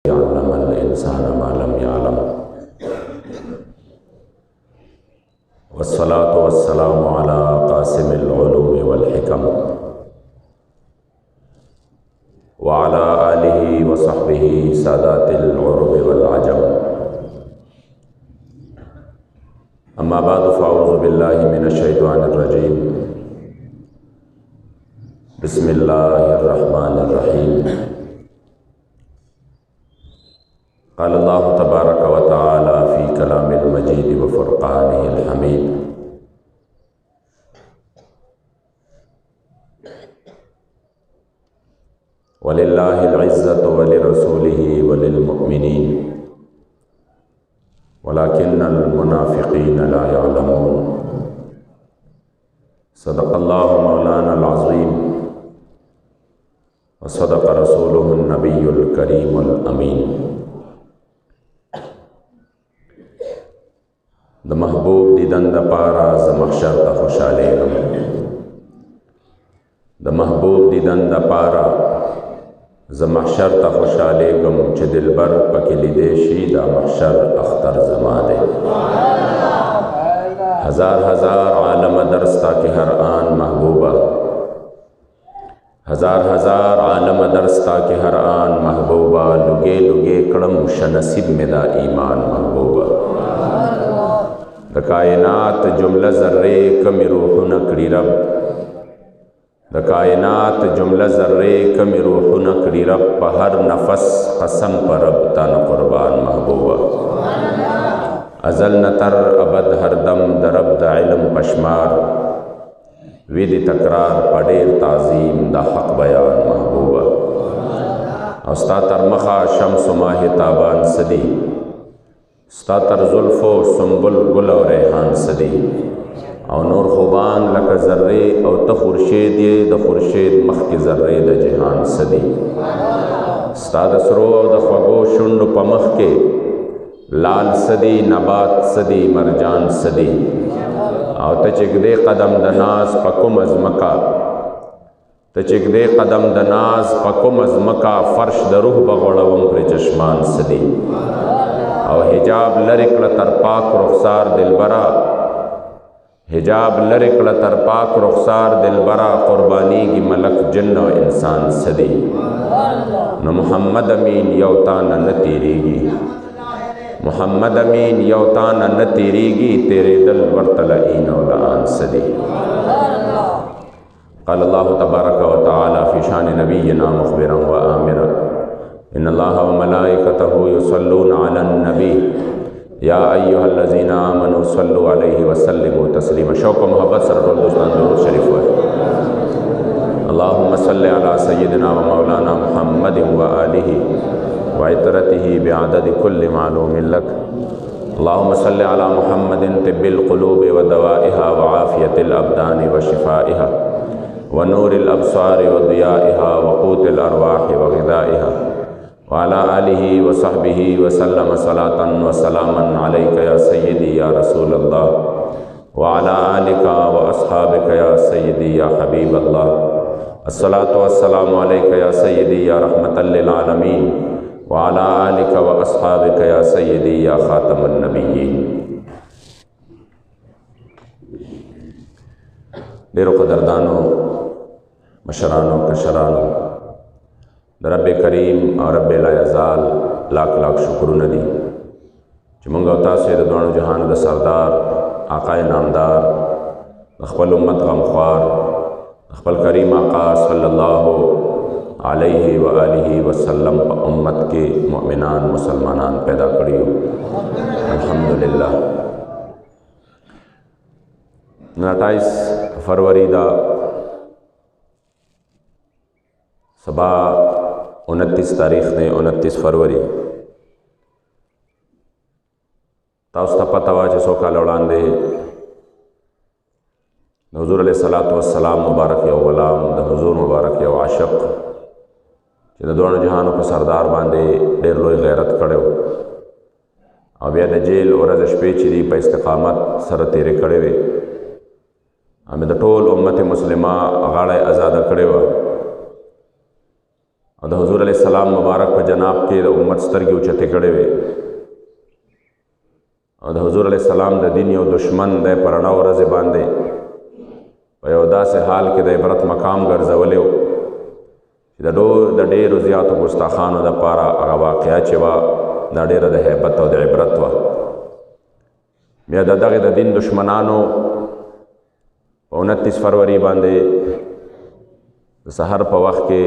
यअलमल इंसान मा लम यअलम वस्सलातु वस्सलामु अला क़ासिमिल उलूम वल हिकम व अला आलिहि व सहबिहि सादातिल उरुब वल अजम। अम्मा बादु फ़अऊज़ु बिल्लाहि मिनश शैतानिर रजीम। बिस्मिल्लाहिर रहमानिर रहीम। क़ाल अल्लाहु तबारक व तआला फ़ी कलामिल मजीद व फ़ुरक़ानिहिल हमीद। वलिल्लाहिल इज़्ज़तु व लिरसूलिहि व लिलमुअ्मिनीन वलाकिन्नल मुनाफ़िक़ीन ला यअलमून। सदक़ल्लाहु मौलानल अज़ीम व सदक़ रसूलुहुन नबियुल करीमुल अमीन। द महबूब दीदन द पारा ज़ महशर ता खुशालेगम। द महबूब दीदन द पारा ज़ महशर ता खुशालेगम। च दिलबर पकिली देशी दा महशर अख्तर ज़मादे। हज़ार हज़ार आलम दरस्ता के हर आन महबूबा। हज़ार हज़ार आलम दरस्ता के हर आन महबूबा। लुगे लुगे कड़म शनसिब में दा ईमान महबूबा। द कायनात जुमला ज़र्रे कमी रूह नकड़ी रब। द कायनात जुमला ज़र्रे कमी रूह नकड़ी रब। पहर नफस कसम पर रब तन कुर्बान महबूबा। अज़ल नतर अबद हरदम दरब द इल्म पशमार। विधि तकरार पडेर ताज़ीम द हक़ बयान महबूबा। औस्ता तरमखा शम्स माह ताबान सदी। स्तातर जुल्फ़ो सुम्बुल गुल और रेहान सदी। और नूर खुबान लक ज़र्रे और त खुर्शीद ये द खुर्शीद मख के ज़र्रे द जहान सदी। स्ताद सरो द ख्वगो शुंड पमख के लाल सदी नबात सदी मरजान सदी। और तचिकदे कदम दनाज पकुम अज़मका। तचिकदे कदम दनाज पकुम अज़मका। फ़र्श द रूह बगोड़वम पर चश्मान सदी। और हिजाब लरिकल तरपाक रुखसार दिलबरा। हिजाब लरिकल तरपाक रुखसार दिलबरा। कुर्बानी की मलक जिन्न व इंसान सदी। न मोहम्मद अमीन यौतान न तेरीगी। मोहम्मद अमीन यौतान न तेरीगी। तेरे दिल वर्तलईन औलान सदी। क़ाल अल्लाहु तबारक व तआला फ़ी शान नबिय्यिना मुख़बिरन व आमिरन। इन्नल्लाहा व मलाइकतहु युसल्लूना अलन नबी या अय्युहल्लज़ीना आमनू सल्लु अलैहि व सल्लिमू तस्लीमा। शौक़ व मोहब्बत से रटो दोस्तों दुरूद शरीफ है। अल्लाहुम्मा सल्लि अला सय्यिदिना व मौलाना मुहम्मदिन व आलिहि व इतरतिहि बिअददि कुल्लि मालूमिन लक। अल्लाहुम्मा सल्लि अला मुहम्मदिन तिब्बिल क़ुलूबि व दवाइहा व आफ़ियतिल अब्दानि व शिफ़ाइहा व नूरिल अब्सारि व दियाइहा व क़ूतिल अरवाहि व ग़िज़ाइहा व अला आलिहि व सहबिहि व सल्लम सलातन व सलामन अलैका या सय्यदी या रसूल अल्लाह व अला आलिका व अस्हाबिका या सय्यदी या हबीब अल्लाह। अस्सलातु वस्सलामु अलैका या सय्यदी या रहमतल लिल आलमीन व अला आलिका व अस्हाबिका या सय्यदी या खातमुन नबिय्यीन। डेरो क़दरदानो मशरानो कशरानो रब करीम और रब लायज़ाल लाख लाख शुक्र नदी चुमंगा तासे दोनों जहान द सरदार आकाए नामदार अखबल उम्मत गमख्वार अखबल करीम आका सल्लल्लाहु अलैहि व आलिहि वसल्लम उम्मत के मोमिनान मुसलमानान पैदा करियो अल्हम्दुलिल्लाह। 28 फरवरी दा सबा 29 तारीख ने 29 फरवरी ताउस्ता पता वा सोका लौड़ांदे हुज़ूर अलैहिस्सलातु वस्सलाम मुबारक या ग़ुलाम द हुज़ूर मुबारक या आशिक़ च दोनों जहानों के सरदार बांधे ढेर लोई गैरत कड़े और बिया जेल और स्पीच दी पर इस्तिक़ामत सर तेरे कड़े वे हमें द टोल उम्मत मुस्लिमा अगाड़ा आज़ादा कड़े वा او د حضور علیه السلام مبارک په جناب کې د امت سترګې اوچتې کړې وې او د حضور علیه السلام د دین یو دشمن دی په رڼا ورځې باندې په یو داسې حال کې د عبرت مقام ګرځولی و چې د ډېرو زیاتو ګستاخانو دپاره هغه واقعه چې وه دا ډېره د هیبت او د عبرت وه. بیا د دغې د دین دشمنانو په 29 فروری باندې د سحر په وخت کې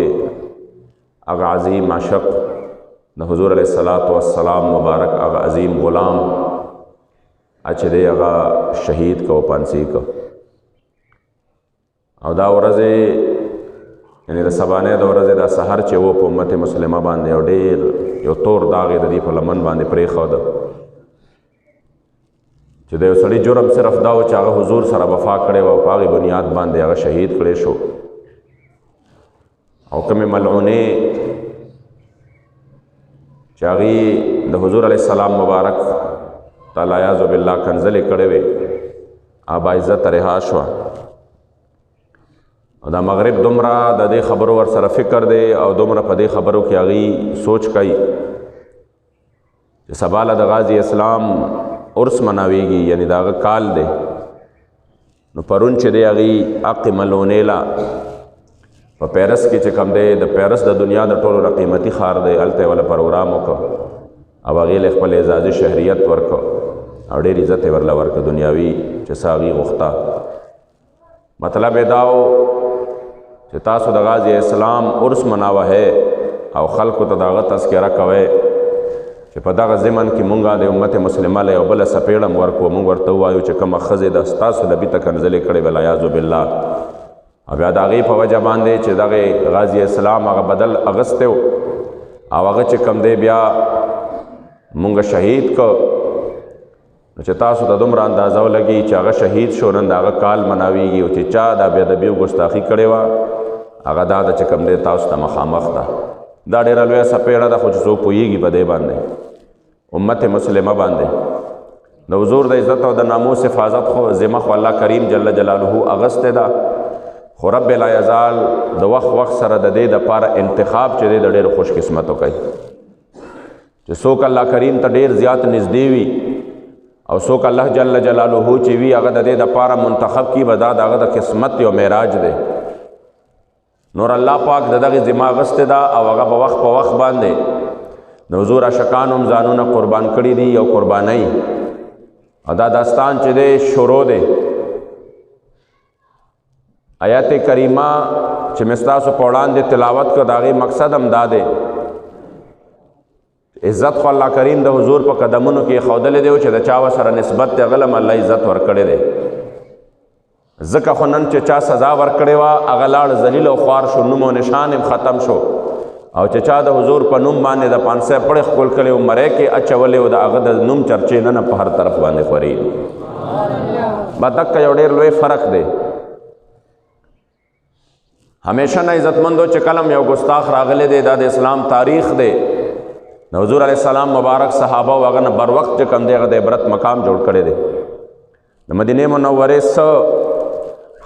هغه عظیم عاشق د حضور علیه السلام مبارک هغه عظیم غلام چې دی هغه شهید کو پانسی کو او دا ورځې یعنی د سبانۍ د ورځې دا سحر چې و په امت مسلمه باندې یو ډېر یو تور داغ یې د دې په لمن باندې پرېښوده چې د یو سړي جرم صرف دا و چې هغه حضور سره وفا کړی و او په هغې بنیاد باندې هغه شهید کړی شو او کومې ملعونې چې هغې د حضور علیه السلام مبارک تعالی عیاذ بالله کنځلې کړې وې آبا عزت رها شوه او دا مغرب دومره د دې خبرو ور سره فکر دی او دومره په دې خبرو کې هغې سوچ کوي چې سبا له د غازي اسلام عرس مناویږي یعنی د هغه کال دی نو پرون چې دی هغې حق ملونې له په پیرس کې چې کوم دی د پیرس د دنیا د ټولو نه قیمتي ښار دی هلته یې وله پروګرام وکړ او هغې له خپل اعزازي شهریت ورکړ او ډېر عزت یې ورله ورکړ دنیاوي چې څه هغې غوښته مطلب یې دا و چې تاسو د غازي اسلام عرس مناوهئ او خلکو ته د هغه تذکره کوئ چې په دغه ضمن کې مونږ د امت مسلمه له یو بله څپېړه م ورکړو مونږ ورته ووایو چې کومه ښځې د ستاسو نبي ته کنځلې کړې وې والعیاذ بالله او بیا د هغې په وجه باندې چې دغې غازي اسلام هغه بدل اغستی و او هغه چې کوم دی بیا مونږ شهید کو نو چې تاسو ته دومره اندازه ولګي چې هغه شهید شو نن د هغه کال مناویږي او چې چا دا بېادبي او ګستاخي کړې وه هغه دا ده چې کوم دی تاسو ته مخامخ ده دا ډېره لویه څپېړه ده خو چې څوک پوهېږي په دې باندې امت مسلمه باندې د حضور د عزت او د ناموس حفاظت خو ذمه خو الله کریم جل جلاله اغستی ده خو رب لا یزال د وخت سره د دې دپاره انتخاب چې دی د ډېرو خوش قسمتو کوي چې څوک الله کریم ته ډېر زیات نږدې وي او څوک الله جل جلاله چې وي هغه د دې دپاره منتخب کي به دا د هغه د قسمت یو معراج دی نور الله پاک د دغې ذمه اغستې ده او هغه په وخت باندې د حضور عاشقانو هم ځانونه قربان کړي دي یو قربانۍ او دا داستان چې دی شروع دی آیات کریمه چې مې ستاسو په وړاندې تلاوت کړ د هغې مقصد هم دا دی عزت خو الله کریم د حضور په قدمونو کې ایښودلی دی چې د چا سره نسبت دی هغه له هم الله عزت ورکړی دی ځکه خو نن چې چا سزا ورکړې وه هغه لاړ ذلیل او خوار شو نوم او نشان هم ختم شو او چې چا د حضور په نوم باندې د 500 پړې ښکل کړې و مرۍ کې اچولې و د هغه د نوم چرچې نن په هر طرف باندې خورېږي با دقه یو ډېر لوی فرق دی همیشه نه عزتمندو چې کلم یو ګستاخ راغلی دی دا د اسلام تاریخ دی د حضور علیه السلام مبارک صحابه او هغه نه بر وخت چې کوم دی هغه د عبرت مقام جوړ کړی دی د مدینې منورې څه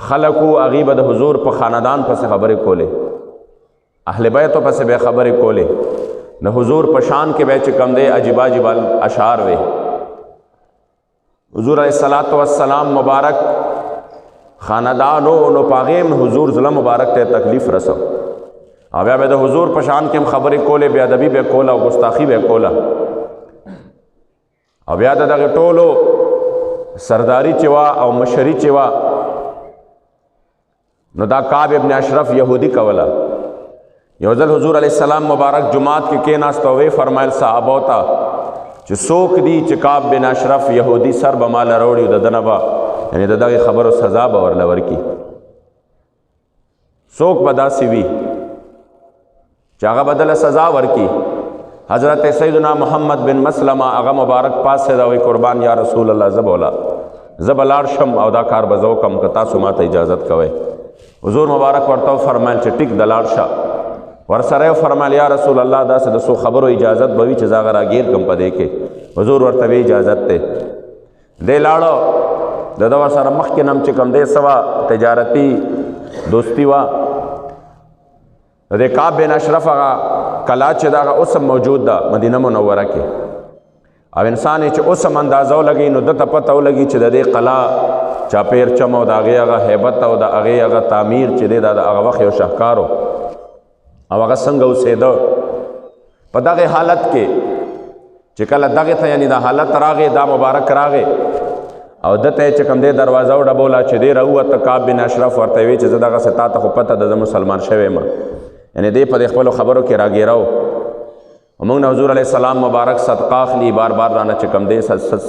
خلکو هغې به د حضور په خاندان پسې خبرې کولې اهل بیتو پسې به خبرې کولې د حضور په شان کې به چې کوم دی عجیب عجیب اشعار وې حضور علیه السلام مبارک خاندانو نو په هغې هم حضور زړه مبارک ته تکلیف رسو او بیا به د حضور په شان کې هم خبرې کولې بې ادبي به کوله او ګستاخي به کوله او بیا د دغې ټولو سرداری چې وه او مشري چې وه نو دا کعب ابن اشرف یهودی کوله یو ځل حضور علیه السلام مبارک جماعت کې کېناست او ویې فرمایل صحابو ته چې څوک دي چې کعب بن اشرف یهودي سر به ماله راوړي د ده نه به یعنې د دغې خبرو سزا به ورله ورکړي څوک به داسې وي چې هغه به دله سزا ورکړي حضرت سیدنا محمد بن مسلمه هغه مبارک پاسېده وایي قربان یا رسول الله زه به لاړ شم او دا کار به زه وکړم که تاسو ما ته اجازت کوئ حضور مبارک ورته وفرمیل چې ټیک د لاړ شه ورسره یې وفرمیل یا رسول الله داسې د څو خبرو اجازت به وي چې زه هغه راګیر کړم په دې کې حضور ورته وی اجازت دی دی لاړو د ده ورسره مخکې نه هم چې کوم دی څه وه تجارتي دوستي وه د کعب بن اشرف هغه کلا چې دا اوس موجود ده مدینه منوره کې او انسان چې اوس اندازه ولګي نو دته پته ولګي چې د دې قلا چاپیر چم او د هغې هغه هیبت او د هغې هغه تعمیر چې دی دا د هغه وخت یو شاهکار او هغه څنګه اوسېده په دغې حالت کې چې کله دغې ته یعنې دا حالت راغې دا مبارک راغې او دته چې کوم دی دروازه وډبوله چې دی راووته کعب بن اشرف ورته وی چې زه دغسې تا ته خو پته ده زه مسلمان شوی یم یعنې دی په دې خپلو خبرو کې راګیره موږ نه حضور علیه السلام مبارک صدقه اخلي بار بار رانه چې کوم دی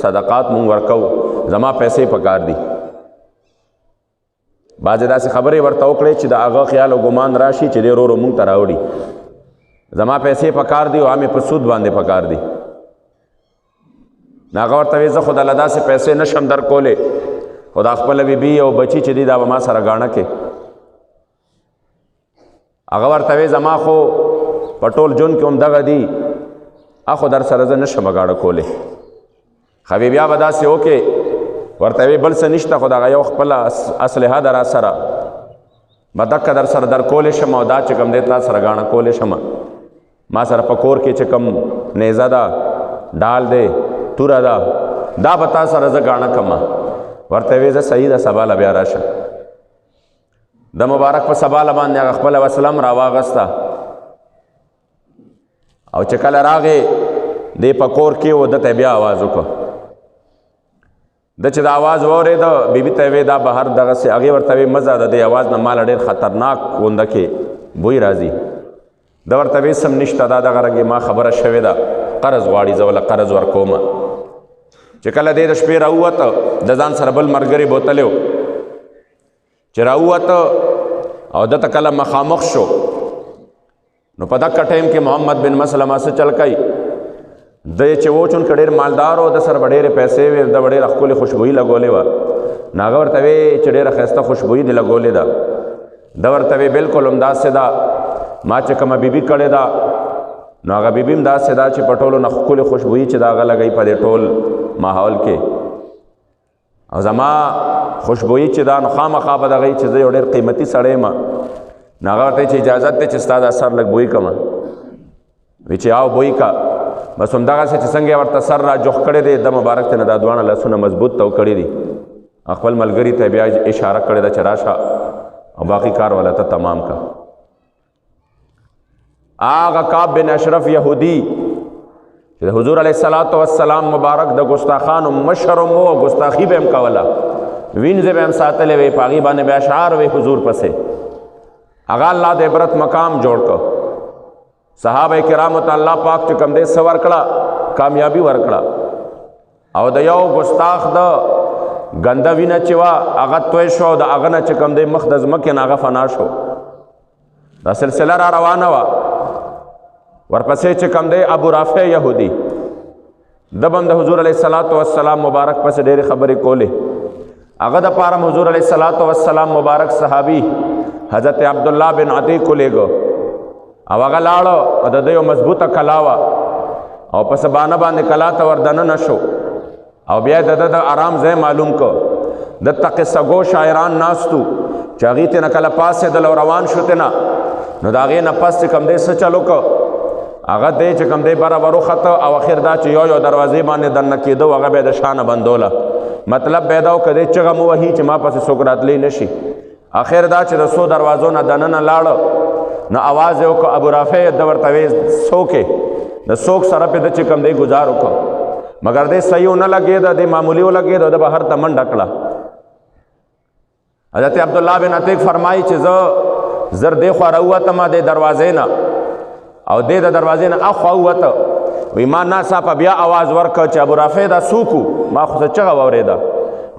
صدقات موږ ورکو زما پیسې پکار دي بعضې داسې خبرې ورته وکړې چې د هغه خیال او ګمان راشي چې دی ورو ورو موږ ته راوړي زما پیسې پکار دي او هغه مې په سود باندې پکار دي نو هغه ورته وایي زه خو دله داسې پیسې نشم درکولی خو دا خپله بیبي او بچي چې دي دا به ما سره ګاڼه کې هغه ورته وایي زما خو په ټول ژوند کې هم دغه دي خو در سره زه نشم غاړه کولی خو بیا به داسې وکړې ورته وایي بل څه نشته خو دغه یو خپله اسلحه ده را سره به دکه در سره در کولی شم او دا چې کوم دی تا سره غاڼه کولی شم ما سره په کور کې چې کوم نیزه ده ډال دی توره ده دا به تا سره زه غاڼه کړم ورته وایي زه صحیح ده سبا له بیا راشه د مبارک په سبا له باندې هغه خپله وسله هم راواغسته او چې کله راغې دی په کور کې و دته بیا آواز وکړه د چې د آواز واورېده بیبي ته وی دا بهر دغسې هغې ورته وی مه ځه د دې آواز نه ماله ډېر خطرناک غونده کې بوی راځي د ورته وی سم نشته دا دغه رنګې ما خبره شوې ده قرض غواړي زه وله قرض ورکومه چې کله دی د شپې راووته د ځان سره بل ملګري بوتلی و چې راووته او دته کله مخامخ شو نو په دغه ټایم کې محمد بن مسلمه څه چل کوي د چې و چونکې ډېر مالدار و د سره به ډېرې پیسې وې د به ډېره ښکلې خوشبويي لګولې وه نو هغه ورته وی چې ډېره ښایسته خوشبويي دې لګولې ده د ورته وی بلکل همداسې ده ما چې کومه بیبي کړې ده نو هغه بیبي هم داسې ده چې په ټولو نه ښکلې خوشبويي چې د هغه لګوي په دې ټول ماحول کې او زما خوشبويي چې ده نو خامخا به دغه چې زه یو ډېر قیمتي سړی یم نو هغه ورته چې اجازت دی چې ستا دا سر لږ بوی کړم وی چې آو بوی کا بس همدغسې چې څنګه ورته سر را جوخ کړی دی د مبارک ته نه دا دواړه لاسونه مضبوط تو کړي دي خپل ملګري ته بیا اشاره کړې ده چې راشه او باقي کار والا ته تمام کا آغا کعب بن اشرف یهودی چې د حضور علیه السلام مبارک د ګستاخانو مشر مو او ګستاخي به هم کوله وینځې به هم ساتلې وې په هغې باندې به اشعار وې حضور پسې هغه الله د عبرت مقام جوړ کړ صحابه کرامو ته الله پاک چې کوم دی څه ورکړه کامیابي ورکړه او د یو ګستاخ د ګنده وینه چې وه هغه توی شو د هغه نه چې کوم دی مخ د ځمکې نه هغه فنا شو دا سلسله را روانه وه ورپسې چې کوم دی ابو رافع یهودي د به هم د حضور علیه السلام مبارک پسې ډېرې خبرې کولې هغه د پاره حضور علیه السلام مبارک صحابي حضرت عبدالله بن عتیق کو لېږه او هغه لاړه او د ده یو مضبوطه کلا وه او په سبانه باندې کلا ته ور دننه شو او بیا د ده د آرام ځای معلوم کو دلته قصه گو شاعران ناستو چې هغې ته نه کله پاسېدل او روان شو ته نه نو د هغې نه پس چې کوم دی څه چل وکړه هغه دی چې کوم دی بره وروخته او اخر دا چې یو دروازې باندې دننه کېده هغه بیا د شانه بندوله مطلب بیا دا و که دی چغه مو وهي چې ما پسې څوک راتلی نه شي اخر دا چې د څو دروازو نه دننه لاړه نو آواز یې وکړه ابو رافع د ورته وی څوکې د څوک سره پې د چې کوم دی ګزار وکړه مګر دی صحیح ونه لګېده دی معمولي ولګېده د بهر ته منډه کړه حضرت عبدالله بن عتیق فرمایي چې زه زر دی خوا راووتم د دروازې نه او دی د دروازې نه اخوا ووته وی ما ناڅاپه بیا آواز ورکړه چې ابو رافع دا څوک ما خو څه چغه واورېده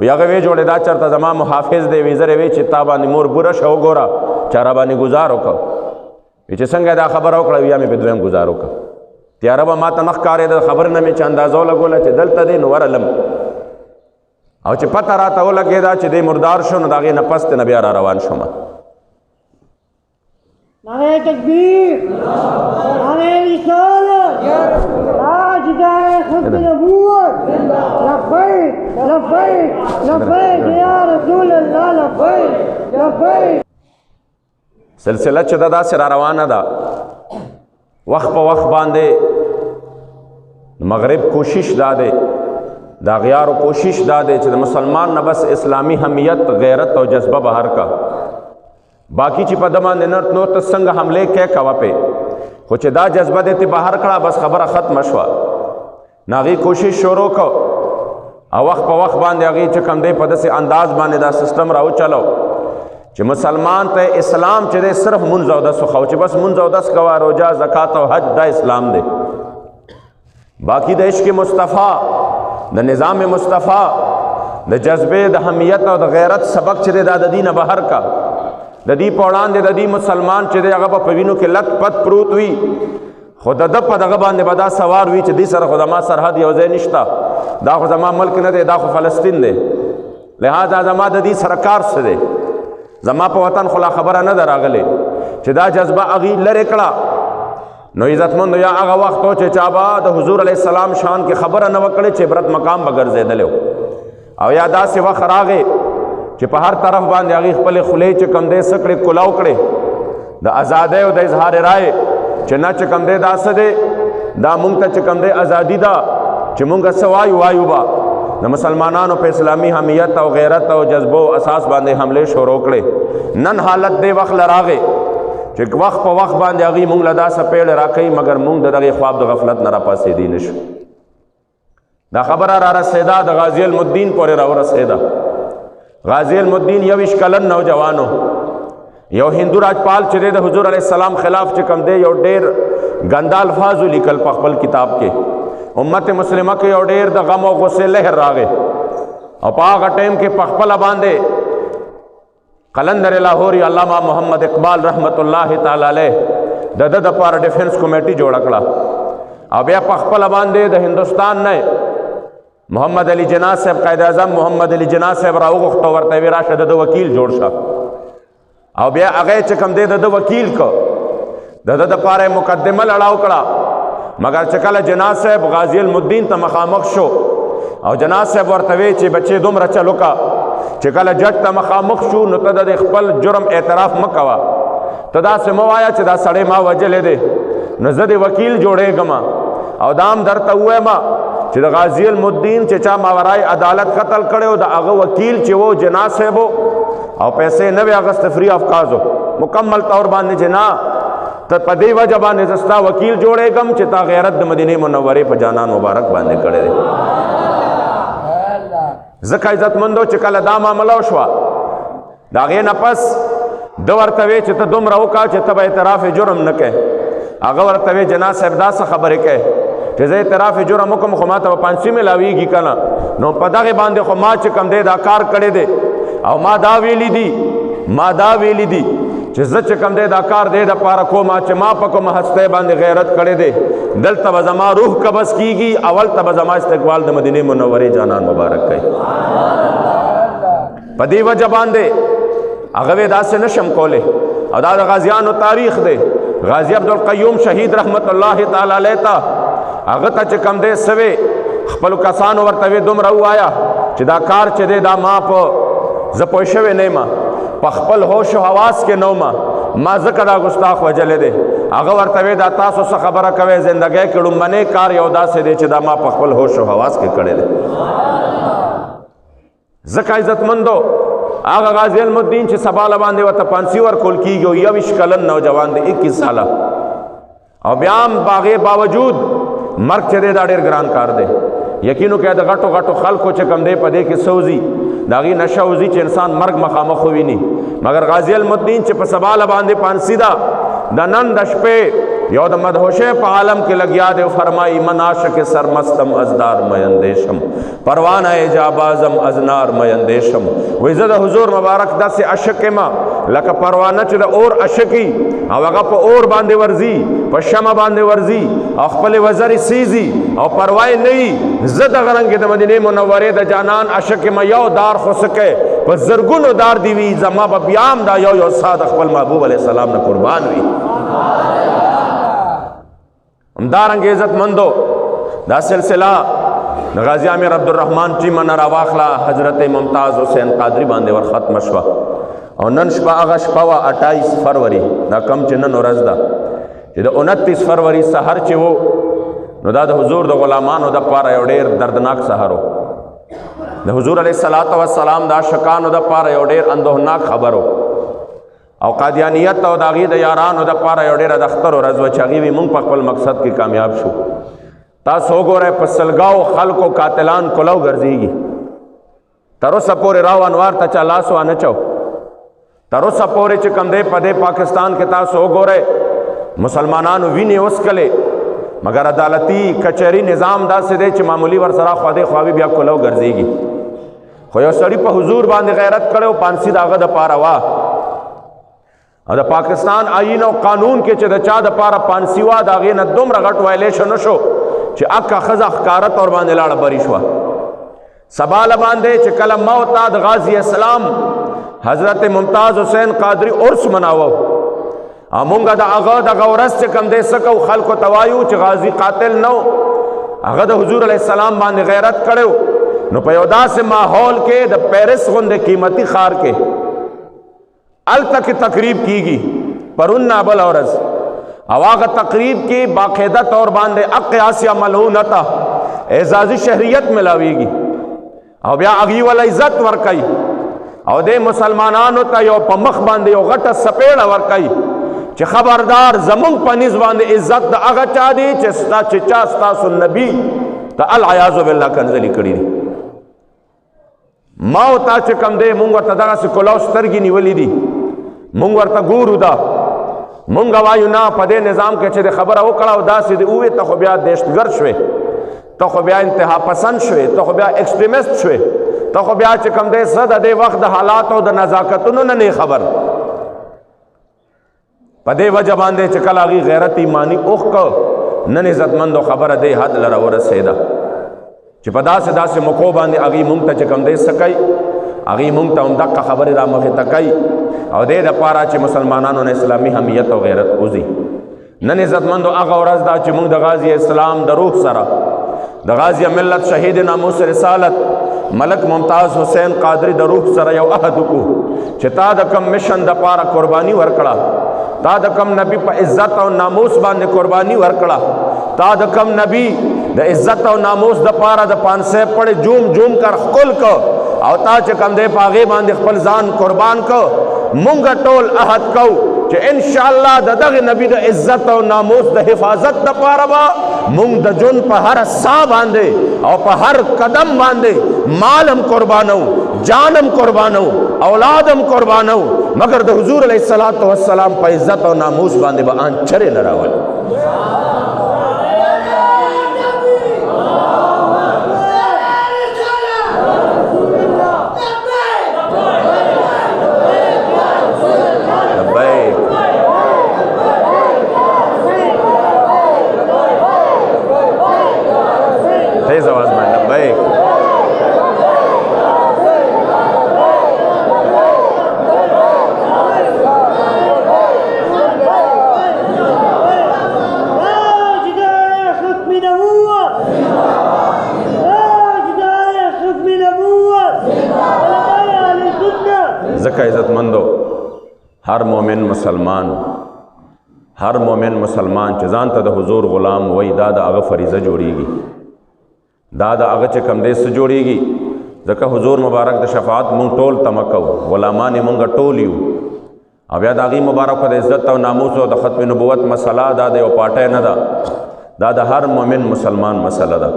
وی هغه وی جوړې دا چېرته زما محافظ دی وی زر وی چې تا باندې مور بوره شه وګوره چا را باندې ګزار وکړه وی چې څنګه دا خبره وکړه بیا مې په دویم ګزار وکړه تیاره به ما ته نه ښکارېده خبر نه مې چې اندازه ولګوله چې دلته دی نو ورلم او چې پته راته ولګېده چې دی مردار شو نو د هغې نه پس نه بیا را روان شوم نعرہ تکبیر نعرہ رسالت تاجدار ختم نبوت لبیک لبیک لبیک یا رسول اللہ لبیک لبیک سلسله چې دا داسې را روانه ده وخت په وخت باندې مغرب کوشش دا دی دا غیارو کوشش دا دی چې د مسلمان نه بس اسلامی حمیت غیرت او جذبه بهر کا باقی چې په دما ننر نو ته څنګه حمله کې کوا په خو چې دا جذبه دې ته بهر کړه بس خبره ختم شوه ناغي کوشش شروع کو او وخت په وخت باندې هغه چې کم دی په داسې انداز باندې دا سیستم راو چلو چې مسلمان ته اسلام چې دی صرف منځ او دس خو چې بس منځ او دس کوا روزه زکات او حج دا اسلام دی باقی د عشق مصطفی د نظام مصطفی د جذبه د حمیت او د غیرت سبق چې دی د دینه بهر کا د دې په وړاندې د دې مسلمان چې دی هغه په وینو کې لت پت پروت وي خو د په دغه باندې به دا سوار وي چې دې سره خو زما سرحد یو ځای نشته دا خو زما ملک نه دی دا خو فلسطین دی لہذا زما د دې سره کار څه دی زما په وطن خو لا خبره نه ده راغلې چې دا جذبه هغې لرې کړه نو عزتمندو یا هغه وخت و چې چا به د حضور علیه السلام شان کې خبره نه وکړې چې عبرت مقام به ګرځېدلی او یا داسې وخت راغې چې په هر طرف باندې هغې خپلې خولې چې کوم دی څه کړې کلاو کړې د ازادۍ او د اظهار رایې چې نه چې کوم دی دا څه دی دا مونږ ته چې کوم دی ازادي ده چې مونږ څه وایو به د مسلمانانو په اسلامي حمیت او غیرت او جذبو اساس باندې حمله شروع کړې نن حالت دی وخت لراغې چې وخت په وخت باندې هغې مونږ له داسې پیړ راکوي مګر مونږ د دغې خواب د غفلت نه راپاسېدی نه شو دا خبره را رسېده د غازي المدین پورې راورسېده غازي المدین 21 کلن نوجوانو یو هندو راجپال چې د حضور علیه السلام خلاف چې کم دی یو ډېر ګنده الفاظو لیکل په خپل کتاب کې امت مسلمه کې یو ډېر د غم او غصې لهر راغی او په هغه ټایم کې په خپله باندې قلندر لاهوري علامه محمد اقبال رحمت الله تعالی علیه د ده دپاره ډیفنس کمیټي جوړه کړه او بیا په خپله باندې د هندوستان نه محمد علي جناح صاحب قائد اعظم محمد علي جناح صاحب راوغوښته ورته ویې راشه د ده وکیل جوړ شه او بیا هغه چې کوم دی د ده وکیل کو د ده دپاره یې مقدمه لړاو کړه مګر چې کله جناح صاحب غازي المدین ته مخامخ شو او جناح صاحب ورته وی چې بچې دومره چل وکړه چې کله جج ته مخامخ شو نو ته د خپل جرم اعتراف مه کوه ته داسې مه وایه چې دا سړی ما وجلی دی نو زه د وکیل جوړېږم او دا هم درته ووایم چې د غازي المدین چې چا ماورای عدالت قتل کړی د هغه وکیل چې و جناح صاحب او پیسې نه وې اخیسته فری آف کاز مکمل طور باندې چې نه ته په دې وجه باندې زه ستا وکیل جوړېږم چې تا غیرت د مدینې منورې په جانان مبارک باندې کړی دی ځکه عزتمندو چې کله دا معامله وشوه د هغې نه پس ده ورته وی چې ته دومره وکړه چې ته به اعتراف جرم نه کوې هغه ورته وی جناح صاحب دا څه خبرې کوې چې زه اعتراف جرم وکړم خو ما ته به پانسي میلاویږي که نه نو په دغې باندې خو ما چې کوم دی دا کار کړی دی او ما دا ویلی دي چې زه چې کوم دی دا کار دی دپاره کوم چې ما په کومه هستۍ باندې غیرت کړی دی دلته به زما روح قبض کیږي اول ته به زما استقبال د مدینې منورې جانان مبارک کوي په دې وجه باندې هغه وی داسې نشم کولی او دا د غازیانو تاریخ دی غازی عبدالقیوم شهید رحمت الله تعالی علیه ته هغه ته چې کوم دی سوی خپلو کسانو ورته وی دومره ووایه چې دا کار چې دی دا ما په زه پوه شوی نه یم په خپل هوش و حواس کې نه وم ما ځکه دا ګستاخ وجلی دی هغه ورته وی دا تاسو څه خبره کوئ زندګۍ کې لومبنی کار یو داسې دی چې دا ما په خپل هوش و حواس کې کړی دی ځکه عزتمندو هغه غازي المدین چې سبا له باندې ورته پانسي ورکول کېږي او 21 کلن نوجوان دی 21 ساله او بیا هم په هغې باوجود مرګ چې دی دا ډېر ګران کار دی یقینو کې د غټو غټو خلکو چې کوم دی په دې کې سوځي د هغې نشه وځي چې انسان مرګ مخامخ وویني مګر غازي المدین چې په سبا له باندې پانسي ده د نن د شپې یو د مدهوشې په عالم کې لګیا دی فرمایي من عاشق سرمستم ازدار میندیشم پروانه جابازم ازنار میندیشم وایي زه د حضور مبارک داسې عاشق یم لکه پروانه چې د اور عاشقي او هغه په اور باندې ورځي په شمع باندې ورځي او خپلې وزرې سیزي او پروا یې نه وي زه دغه رنګې د مدینې منورې د جانان عاشق یم یو دار خو څه کوې په زرګونو دار دي وي زما به بیا هم دا یو سا د خپل محبوب علیه السلام نه قربان وي همدارنګې عزتمندو دا سلسله د غازي امیر عبدالرحمن ټیمه نه راواخله حضرت ممتاز حسین قادري باندې ور ختمه شوه او نن شپه هغه شپه وه 28 فروری دا کم چې نن ورځ ده چې د 29 فروری سحر چې و نو دا د حضور د غلامانو دپاره یو ډېر دردناک سحر و د حضور علیه الصلاة والسلام د عاشقانو دپاره یو ډېر اندوهناک خبر و او قادیانیت او د هغې د یارانو دپاره یو ډېره د اختر ورځ وه چې هغې وي موږ په خپل مقصد کې کامیاب شو تاسو وګورئ په سلګاو خلکو قاتلان کلو ګرځېږي تر اوسه پورې راو انوار ته چا لاس وانه چو تر اوسه پورې چې کوم دی په دې پاکستان کې تاسو وګورئ مسلمانانو وینې وڅکلې مګر عدالتي کچهري نظام داسې دی چې معمولی ورسره خوا دې خواوي بیا کلو ګرځېږي خو یو سړي په حضور باندې غیرت کړی او پانسي د هغه دپاره وه او د پاکستان آئین او قانون کې چې د چا دپاره پانسي وه د هغې نه دومره غټ وایلیشن وشو چې اکه ښځه ښکاره طور باندې لاړه بری شوه سبا له باندې چې کله موت ته د غازي اسلام حضرت ممتاز حسین قادری عرس مناوه او مونږ د هغه دغه ورځ چې کوم دی څه کوو خلکو ته وایو چې غازي قاتل نه و هغه د حضور علیه السلام باندې غیرت کړی نو په یو داسې ماحول کې د پیرس غوندې قیمتي ښار کې هلته کې تقریب کیږي پرون نه بله ورځ او هغه تقریب کې باقاعده طور باندې حق آسیا ملعونه ته اعزازي شهریت ملاویږي او بیا هغې وله عزت ورکوي او دې مسلمانانو ته یو په مخ باندې یو غټه سپېړه ورکوي چې خبردار زمونږ په نس باندې عزت د هغه چا دی چې چا ستاسو نبي ته العیاذ بالله کنځلي کړي دي ما او تا چې کوم دی مونږ ورته دغسې کلو سترګې نیولې دي مونږ ورته ګورو دا مونږ وایو نه په دې نظام کې چې د خبره وکړه او داسې د ووې ته خو بیا دهشتګرد شوې ته خو بیا انتها پسند شوې ته خو بیا ایکسټریمست شوې ته خو بیا چې کوم دی څه د دې وخت د حالاتو او د نزاکتونو نه خبر په دې وجه باندې چې کله هغې غیرت ایماني اوښ نن عزتمندو خبره دې حد لره ورسېده چې په داسې داسې موقعو باندې هغې مونږ ته چې کوم دی څه کوي هغې مونږ ته همدغه خبرې را مخې ته کوي او دې دپاره چې مسلمانانو نه اسلامي حمیت او غیرت وځي نن عزتمندو هغه ورځ ده چې مونږ د غازي اسلام د روح سره د غازي ملت شهید ناموس رسالت ملک ممتاز حسین قادری د روح سره یو عهد وکړو چې تا د کم مشن دپاره قرباني ورکړه تا د کم نبی په عزت او ناموس باندې قرباني ورکړه تا د کم نبی د عزت او ناموس دپاره د پانسه پړې جوم جوم کر ښکل کو او تا چې کم دی په هغې باندې خپل ځان قربان کو مونږ ټول عهد کوو چې انشاءالله د دغه نبی د عزت او ناموس د حفاظت دپاره به مونږ د ژوند په هر ساه باندې او په هر قدم باندې مالم قربانو جانم قربانو اولادم قربانو مگر د حضور علیه الصلاة والسلام په عزت او ناموس باندې به آن چرې نه راولو تیز آواز میں لبیک زکا عزت مندو ہر مومن مسلمان چې ځان ته د حضور غلام وای دا د هغه فریضه جوړیږي دا د هغه چې کوم دی څه جوړیږي ځکه حضور مبارک د شفاعت مونږ ټول تمه کوو غلامان یې مونږ ټول یو او بیا د هغې مبارک د عزت او ناموس او د ختم نبوت مسله دا د یو پاټی نه ده دا د هر مومن مسلمان مسله ده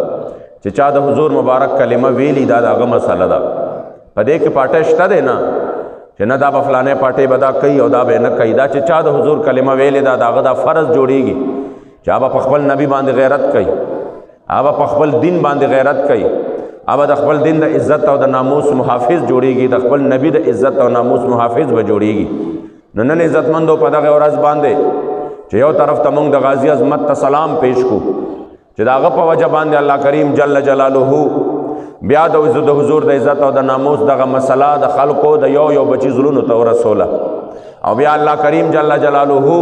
چې چا د حضور مبارک کلمه ویلی دا د هغه مسله ده په دې کې پاټی شته دی نه چې نه دا به فلانې پاټی به دا کوي او دا به نه کوي دا چې چا د حضور کلمه ویلی دا د هغه دا فرض جوړیږي چې هغه په خپل نبی باندې غیرت کوي هغه په خپل دین باندې غیرت کوي هغه د خپل دین د عزت او د ناموس محافظ جوړیږي د خپل نبی د عزت او ناموس محافظ به جوړیږي نو نن عزتمندو په دغه ورځ باندې چې یو طرف ته موږ د غازي عظمت ته سلام پیش کو چې د هغه په وجه باندې الله کریم جل جلاله بیا د حضور د عزت او د ناموس دغه مسله د خلکو د یو بچي زړونو ته ورسوله او بیا الله کریم جل جلاله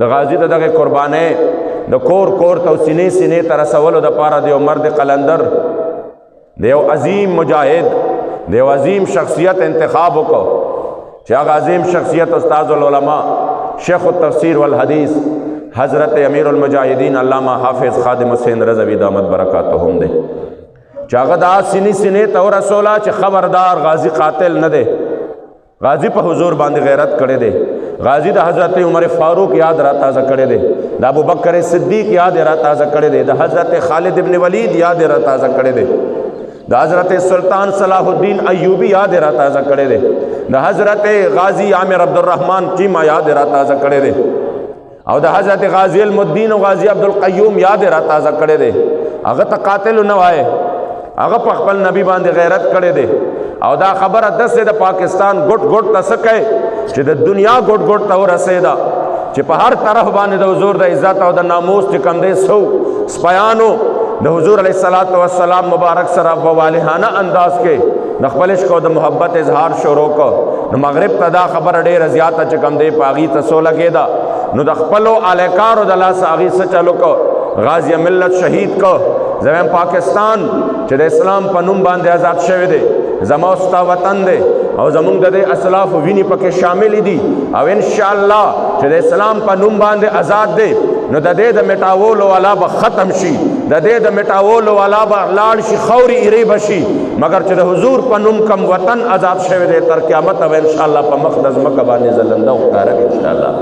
د غازي د دغه قربانۍ د کور ته سینې ته رسولو دپاره د یو مرد قلندر د یو عظیم مجاهد د یو عظیم شخصیت انتخاب وکړو چې هغه عظیم شخصیت استاذ العلماء شیخ التفسیر والحدیث حضرت امیر المجاہدین علامہ حافظ خادم حسین رضوی دامت برکاتہم دے چې هغه دا سینې ته ورسوله چې خبردار غازی قاتل نه دی، غازی په حضور باندې غیرت کړی دی، غازی د حضرت عمر فاروق یاد را تازه کړی دی، د ابوبکر صدیق یاد را تازه کړی دی، د حضرت خالد ابن ولید یاد را تازه کړی دی، د حضرت سلطان صلاح الدین ایوبی یاد را تازه کړی دی، د حضرت غازی عامر عبدالرحمن چیما یاد را تازه کړی دی، او د حضرت غازی المدین او غازی عبدالقیوم یاد را تازه کړی دی. هغه ته قاتل نه وای، هغه په خپل نبی باندې غیرت کړی دی. او دا خبره دسه د پاکستان ګټ ګټ ته سکه چې د دنیا ګټ ګټ ته ورسېدا چې په هر طرف باندې د حضور د عزت او د ناموس چې کم دی سو سپیانو د حضور علیه الصلاۃ والسلام مبارک سره په والهانه انداز کې د خپل عشق او د محبت اظهار شروع کو. نو مغرب ته دا خبره ډیره زیاته چې کم دی پاغي ته سو لګیدا، نو د خپلو الیکارو د لاس اغي څه چلو کو، غازی ملت شهید کو. زمین پاکستان چې د اسلام په نوم باندې آزاد شوی دی، زما ستا وطن دی او زمونږ د دې اسلاف ویني پکې شامل دي، او ان شاء الله چې د اسلام په نوم باندې آزاد دی نو د دې د میټاولو والا به ختم شي، د دې د میټاولو والا به لاړ شي، خوري ایری بشي، مگر چې د حضور په نوم کم وطن آزاد شوی دی تر قیامت او ان شاء الله په مقدس مکه باندې زلنده وکړه ان شاء الله.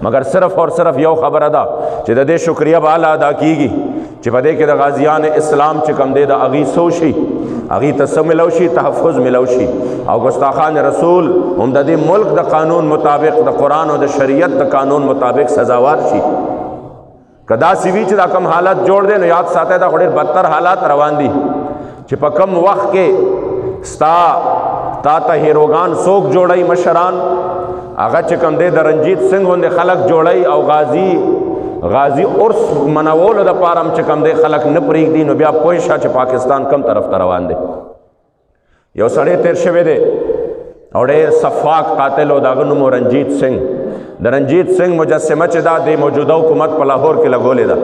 مگر صرف اور صرف یو خبره ده چې د دې شکریہ به اعلی ادا کیږي چې په دې کې د غازیان اسلام چې کم دی د اغي سو شي، اغي ته څه ملو شي، تحفظ ملو شي، او ګستاخان رسول هم د دې ملک د قانون مطابق د قرآن او د شریعت د قانون مطابق سزاوار شي. کدا سوي چې دا کم حالت جوړ دی نو یاد ساته دا ډېر بدتر حالات روان دي چې په کم وخت کې ستا تا ته هیروغان څوک جوړی مشران، هغه چې کم دی د رنجیت سنگ غوندې خلک جوړی، او غازی عرس منولو د پاره چې کم دی خلک نه پرېږدي، نو بیا پوه شه چې پاکستان کم طرف ته روان دی. یو سړی تیر شوی دی او ډېر صفاق قاتل او د هغه نوم رنجیت سنگ. د رنجیت سنگ مجسمه چې دا د موجوده حکومت په لاهور کې لګولې ده.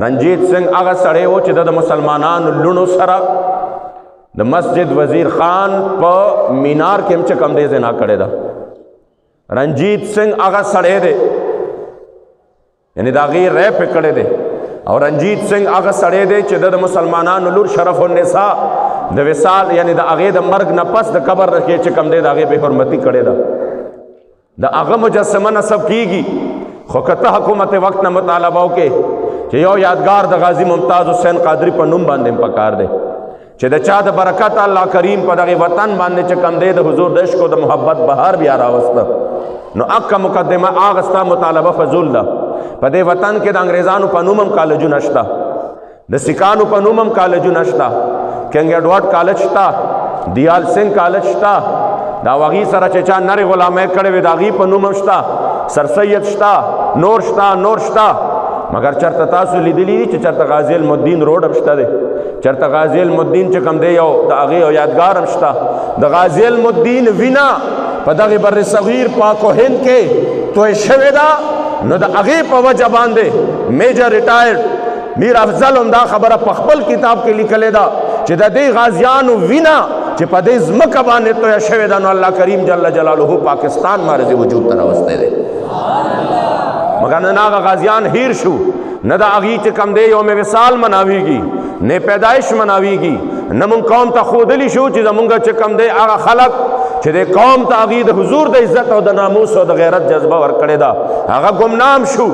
رنجیت سنگ هغه سړی و چې د مسلمانانو لونو سره د مسجد وزیر خان په مینار کې هم چې کم دی زنا کړې ده. رنجیت سنگ هغه سړی دی یعنی دا غیر ریپ کړی دی، او رنجیت سنگ هغه سړی دی چې د مسلمانانو لور شرف النساء د وصال یعنی د هغې د مرګ نه پس د قبر کې چې کم دی د هغې بې حرمتي کړې ده. د هغه مجسمه نصب کیږي، خو که ته حکومت وقت نه مطالبه وکړې چې یو یادګار د غازی ممتاز حسین قادری په نوم باندې پکار دی چې د چا د برکت الله کریم په دغه وطن باندې چې کم دی د حضور د عشق او د محبت بهار بیا راوسته، نو اکه مقدمه هغه ستا مطالبه فضول ده. په دې وطن کې د انګریزانو په نوم هم کالجونه شته، د سکانو په نوم هم کالجونه شته، کنګ ایډورډ کالج شته، دیال سنگ کالج شته، دا وغي سره چې چا نری غلامه کړي وي دا غي په نوم شته، سر سید شته، نور شته، مگر چرته تاسو لیدلی دي چې چرته غازی المدین روډ هم شته دی، چرته غازی المدین چې کم دی یو د هغې یو یادګار هم شته. د غازی المدین وینا په دغه بر صغیر پاک و هند کې توی شوې ده، نو د هغې په وجه باندې میجر ریټایرډ میر افضل هم دا خبره په خپل کتاب کې لیکلې ده چې د دې غازیانو وینا چې په دې ځمکه باندې توی شوې ده، نو الله کریم جل جلاله پاکستان مارزي وجود ته راوستی دی. مگر نن هغه غازیان هیر شو، نه د هغې چې کم دی یوم وصال مناویږي، نه پیدایش مناویږي، نه مونږ قوم ته ښودلی شو چې زمونږ چې کم دی هغه خلک چې د قوم ته هغې د حضور د عزت او د ناموس او د غیرت جذبه ورکړې ده هغه ګمنام شو.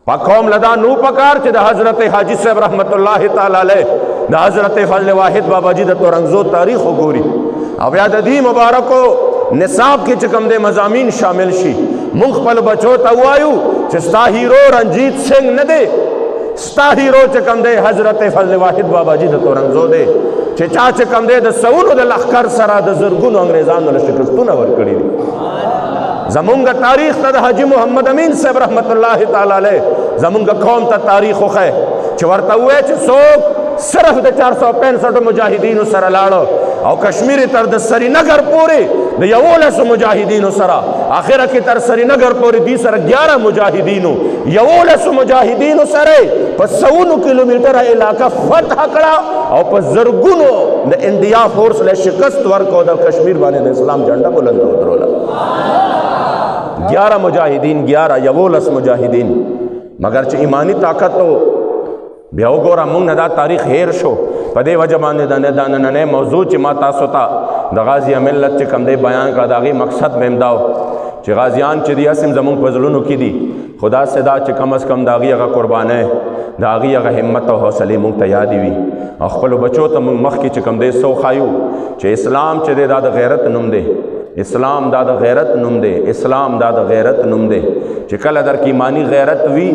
په قوم لدا نو پکار چې د حضرت حاجی صاحب رحمت الله تعالی علیه د حضرت فضل واحد بابا جی د تورنګزو تاریخ وګوري او بیا د دې مبارکو نصاب کې چې کوم د مضامین شامل شي. مونږ خپل بچو ته وایو چې ستا هیرو رنجیت سنگ نه دی، ستا هیرو چې کوم دی حضرت فضل واحد بابا جی د تورنګزو دی چې چا چې کوم دی د سونو د لښکر سره د زرګونو انګریزانو له شکستونه ورکړي دي. زمونږ تاریخ ته د حاجی محمد امین صاحب رحمت الله تعالی علیه زمونږ قوم ته تاریخ وښی چې ورته ووایه چې څوک صرف د 465 مجاهدینو سره لاړو او کشمیر تر د سرینگر پورې د 11 مجاهدینو سره، آخره کې تر سرینگر پورې دی سره 11 مجاهدینو 11 مجاهدینو سره په سونو کیلومیټره علاقه فتح کړه او په زرګونو د انډیا فورس له شکست ورکړو د کشمیر باندې د اسلام جنډه بلند ودروله 11 مجاهدین 11 مجاهدین مگر چې ایمانی طاقت تو بیا وګوره موږ نه دا تاریخ هیر شو په دې وجه باندې د نننې موضوع چې ما تاسو ته د غازی ملت چې کوم دی بیان کړه د هغې مقصد مې امداو چې غازیان چې دي اسم زمونږ په زړونو کې دي خدا صدا چې کم از کم د هغې هغه قربانۍ د هغې هغه همت او حوصلې موږ ته یادې وي او خپلو بچو ته موږ مخکې چې کوم دی سو ښایو چې اسلام چې دی دا د غیرت نوم دی اسلام دا د غیرت نوم دی اسلام دا د غیرت نوم دی چې کله در کې ایمانی غیرت وي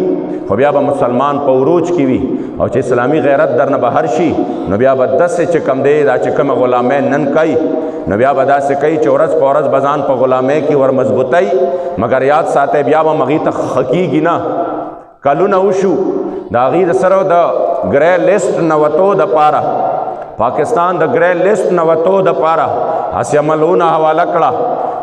خو بیا به مسلمان په عروج کې وي او چې اسلامي غیرت در نه بهر شي نو بیا به داسې چې کم دی دا چې کومه غلامۍ نن کوي نو بیا به داسې کوي چې ورځ په ورځ به ځان په غلامۍ کې ور مضبوطی مګر یاد ساتئ بیا به هغې ته ښه کېږي نه کلونه وشو د هغې د سره د ګری لیسټ نه وتو دپاره پاکستان د ګری لیسټ نه وتو دپاره هسې عملونه حواله کړه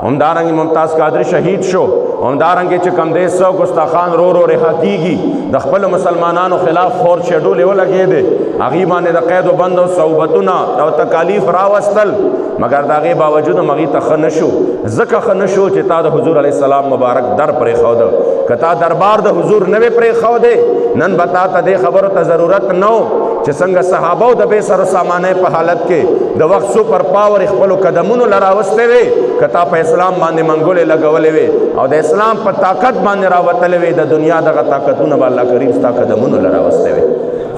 همدارنګې ممتاز قادری شهید شو همدارنګې چې کم دی سو ګستاخان رو رو رها کېږي د خپلو مسلمانانو خلاف فور شیډول یې ولګېدې هغې باندې د قید و بند او صعوبتونه او تکالیف راوستل مګر د هغې باوجود هم هغې ته ښه نه شو ځکه ښه نه شو چې تا د حضور علیه السلام مبارک در پرېښوده که تا دربار د حضور نه وې پرېښودې نن به تا ته دې خبرو ته ضرورت نه و چې څنګه صحابه د بې سر و سامانۍ په حالت کې د وخت سوپر پاور خپلو قدمونو له راوستې وې که تا په اسلام باندې منګولې لګولې وې او د اسلام په طاقت باندې راوتلې وې د دنیا دغه طاقتونه به الله کریم ستا قدمونو له راوستې وې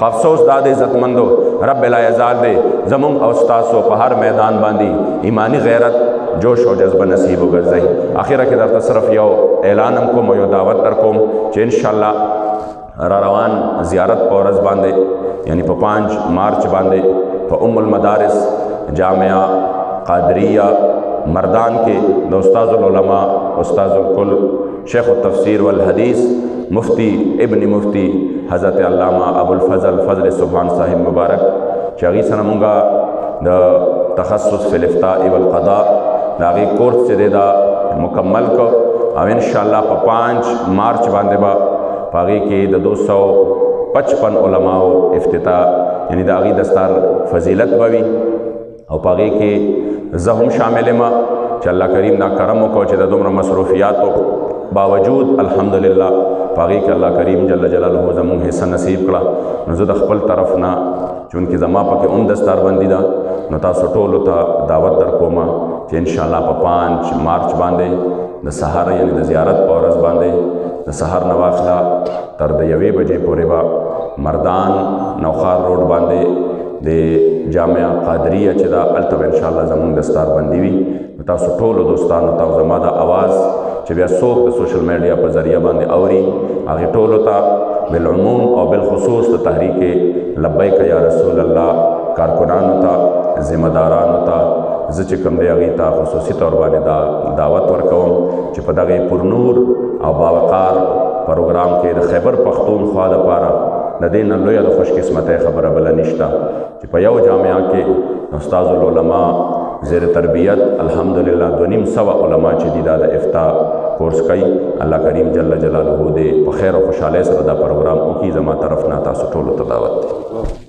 افسوس دا د عزتمندو رب لاعزال دی زمونږ او ستاسو په هر میدان باندې ایمانی غیرت جوش او جذبه نصیب وګرځئ اخره کې درته صرف یو اعلان هم کوم او یو دعوت در کوم چې انشاءالله را روان زیارت په ورځ باندې یعنی په 5 مارچ باندې په ام المدارس جامعه قادریه مردان کې د استاذ العلماء استاذ الکل شیخ التفسیر والحدیث مفتی ابن مفتی حضرت علامہ ابو الفضل فضل سبحان صاحب مبارک چې هغې سره مونږه د تخصص فی الافتاء والقضاء د هغې کورس چې دی دا مکمل کو او انشاءالله په 5 مارچ باندې به په هغې کې د 255 علماو افتتاح یعنی د هغې دستار فضیلت به وي او په هغې کې زه هم شامل یم چې الله کریم دا کرم وکړو چې د دومره مصروفیاتو باوجود الحمدلله په هغې کې الله کریم جل جلاله زموږ حصه نصیب کړه نو زه د خپل طرف نه چونکې زما پکې هم دستاربندي ده نو تاسو ټولو ته دعوت در کومه چې انشاءالله په 5 مارچ باندې د سهار یعنی د زیارت په ورځ باندې د سهار نه واخله تر د 1 بجې پورې به مردان نوخار روډ باندې د جامعه قادریه چې دا هلته به انشاءالله زمونږ دستاربندي وي تاسو ټولو دوستانو ته زما د اواز چې بیا څوک د سوشل میډیا په ذریعه باندې اوري هغې ټولو ته بالعموم او بالخصوص د تحریک لبیک یا رسول الله کارکنانو ته ذمه دارانو ته زه چې کوم دی هغې ته خصوصي طور باندې دا دعوت ورکوم چې په دغې پرنور او باوقار پروګرام کې د خیبر پښتونخوا دپاره د دې نه لویه د خوش قسمتۍ خبره بله نشته چې په یو جامعه کې استاذ العلماء زیر تربیت الحمدلله 250 علما چې دي دا د افتا کورس کوي الله کریم جل جلاله دې په خیر او خوشحالۍ سره دا پروګرام وکړي زما طرف نه تاسو ټولو ته دعوت دی